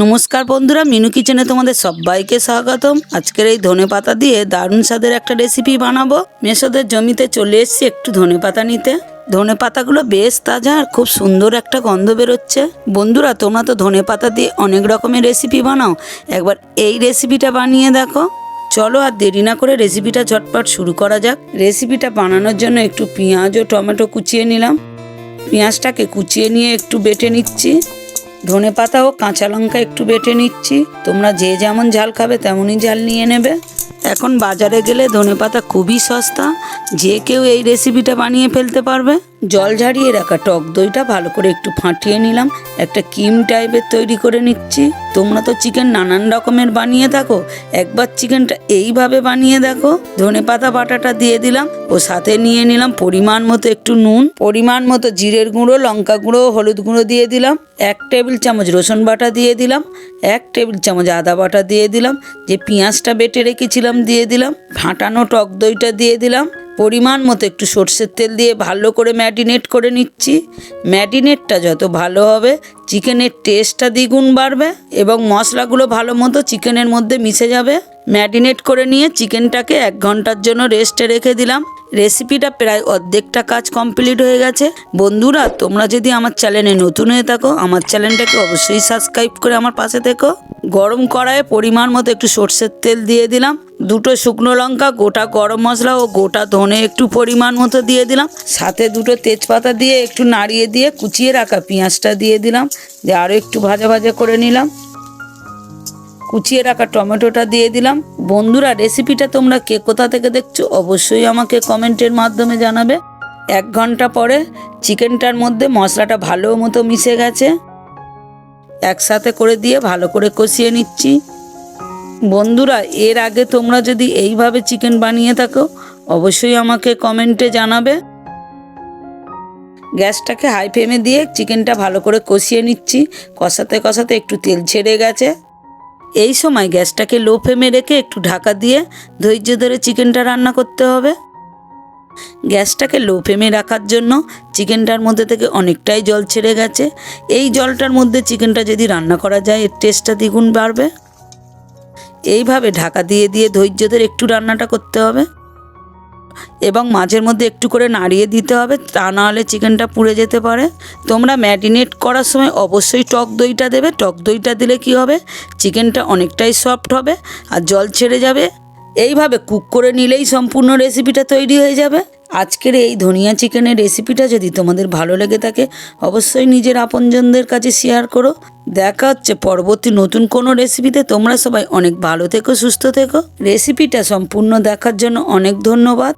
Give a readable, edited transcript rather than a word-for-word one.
নমস্কার বন্ধুরা, মিনু কিচেনে তোমাদের সবাইকে স্বাগতম। আজকের এই ধনেপাতা দিয়ে দারুণ স্বাদের একটা রেসিপি বানাবো। মেসোদের জমিতে চলে এসেছি একটু ধনেপাতা নিতে। ধনেপাতাগুলো বেশ তাজা আর খুব সুন্দর একটা গন্ধ বেরোচ্ছে। বন্ধুরা, তোমরা তো ধনেপাতা দিয়ে অনেক রকমের রেসিপি বানাও, একবার এই রেসিপিটা বানিয়ে দেখো। চলো আর দেরি না করে রেসিপিটা ঝটপট শুরু করা যাক। রেসিপিটা বানানোর জন্য একটু পেঁয়াজ ও টমেটো কুচিয়ে নিলাম। পেঁয়াজটাকে কুচিয়ে নিয়ে একটু বেটে নিচ্ছি। ধনেপাতা ও কাঁচা লঙ্কা একটু বেটে নিচ্ছি। তোমরা যে যেমন ঝাল খাবে তেমনই ঝাল নিয়ে নেবে। এখন বাজারে গেলে ধনেপাতা খুবই সস্তা, যে কেউ এই রেসিপিটা বানিয়ে ফেলতে পারবে। জল ঝারিয়ে রাখা টক দইটা ভালো করে একটু ফাটিয়ে নিলাম, একটা ক্রিম টাইপের তৈরি করে নিচ্ছি। তোমরা তো চিকেন নানান রকমের বানিয়ে থাকো, একবার চিকেনটা এইভাবে বানিয়ে দেখো। ধনেপাতা বাটাটা দিয়ে দিলাম ও সাথে নিয়ে নিলাম পরিমাণ মতো একটু নুন, পরিমাণ মতো জিরের গুঁড়ো, লঙ্কা গুঁড়ো, হলুদ গুঁড়ো দিয়ে দিলাম, 1 টেবিল চামচ রসুন বাটা দিয়ে দিলাম, 1 টেবিল চামচ আদা বাটা দিয়ে দিলাম, যে পেঁয়াজটা বেটে রেখেছিলাম দিয়ে দিলাম, ফাটানো টক দইটা দিয়ে দিলাম, পরিমাণ মতো একটু সর্ষের তেল দিয়ে ভালো করে ম্যারিনেট করে নিচ্ছি। ম্যারিনেটটা যত ভালো হবে চিকেনের টেস্টটা দ্বিগুণ বাড়বে এবং মশলাগুলো ভালো মতো চিকেনের মধ্যে মিশে যাবে। ম্যারিনেট করে নিয়ে চিকেনটাকে 1 ঘন্টার জন্য রেস্টে রেখে দিলাম। রেসিপিটা প্রায় অর্ধেকটা কাজ কমপ্লিট হয়ে গেছে। বন্ধুরা, তোমরা যদি আমার চ্যানেলে নতুন হয়ে থাকো, আমার চ্যানেলটাকে অবশ্যই সাবস্ক্রাইব করে আমার পাশে থেকো। গরম কড়াইয়ে পরিমাণ মতো একটু সর্ষের তেল দিয়ে দিলাম, 2টো শুকনো লঙ্কা, গোটা গরম মশলা ও গোটা ধনে একটু পরিমাণ মতো দিয়ে দিলাম, সাথে 2টো তেজপাতা দিয়ে একটু নাড়িয়ে দিয়ে কুচিয়ে রাখা পেঁয়াজটা দিয়ে দিলাম, যে আরও একটু ভাজা ভাজা করে নিলাম। কুচিয়ে রাখা টমেটোটা দিয়ে দিলাম। বন্ধুরা, রেসিপিটা তোমরা কে কোথা থেকে দেখছো অবশ্যই আমাকে কমেন্টের মাধ্যমে জানাবে। 1 ঘন্টা পরে চিকেনটার মধ্যে মশলাটা ভালো মতো মিশে গেছে, একসাথে করে দিয়ে ভালো করে কষিয়ে নিচ্ছি। বন্ধুরা, এর আগে তোমরা যদি এইভাবে চিকেন বানিয়ে থাকো অবশ্যই আমাকে কমেন্টে জানাবে। গ্যাসটাকে হাই ফ্লেমে দিয়ে চিকেনটা ভালো করে কষিয়ে নিচ্ছি। কষাতে কষাতে একটু তেল ছেড়ে গেছে। এই সময় গ্যাসটাকে লো ফ্লেমে রেখে একটু ঢাকা দিয়ে ধৈর্য ধরে চিকেনটা রান্না করতে হবে। গ্যাসটাকে লো ফ্লেমে রাখার জন্য চিকেনটার মধ্যে থেকে অনেকটাই জল ছেড়ে গেছে। এই জলটার মধ্যে চিকেনটা যদি রান্না করা যায় এর টেস্টটা দ্বিগুণ বাড়বে। এইভাবে ঢাকা দিয়ে দিয়ে ধৈর্য ধরে একটু রান্নাটা করতে হবে এবং মাঝের মধ্যে একটু করে নাড়িয়ে দিতে হবে, তা নাহলে চিকেনটা পুড়ে যেতে পারে। তোমরা ম্যারিনেট করার সময় অবশ্যই টক দইটা দেবে। টক দইটা দিলে কি হবে, চিকেনটা অনেকটাই সফট হবে আর জল ছেড়ে যাবে। এইভাবে কুক করে নিলেই সম্পূর্ণ রেসিপিটা তৈরি হয়ে যাবে। আজকের এই ধনিয়া চিকেনের রেসিপিটা যদি তোমাদের ভালো লেগে থাকে অবশ্যই নিজের আপনজনদের কাছে শেয়ার করো। দেখা হচ্ছে পরবর্তী নতুন কোনো রেসিপিতে। তোমরা সবাই অনেক ভালো থেকো, সুস্থ থেকো। রেসিপিটা সম্পূর্ণ দেখার জন্য অনেক ধন্যবাদ।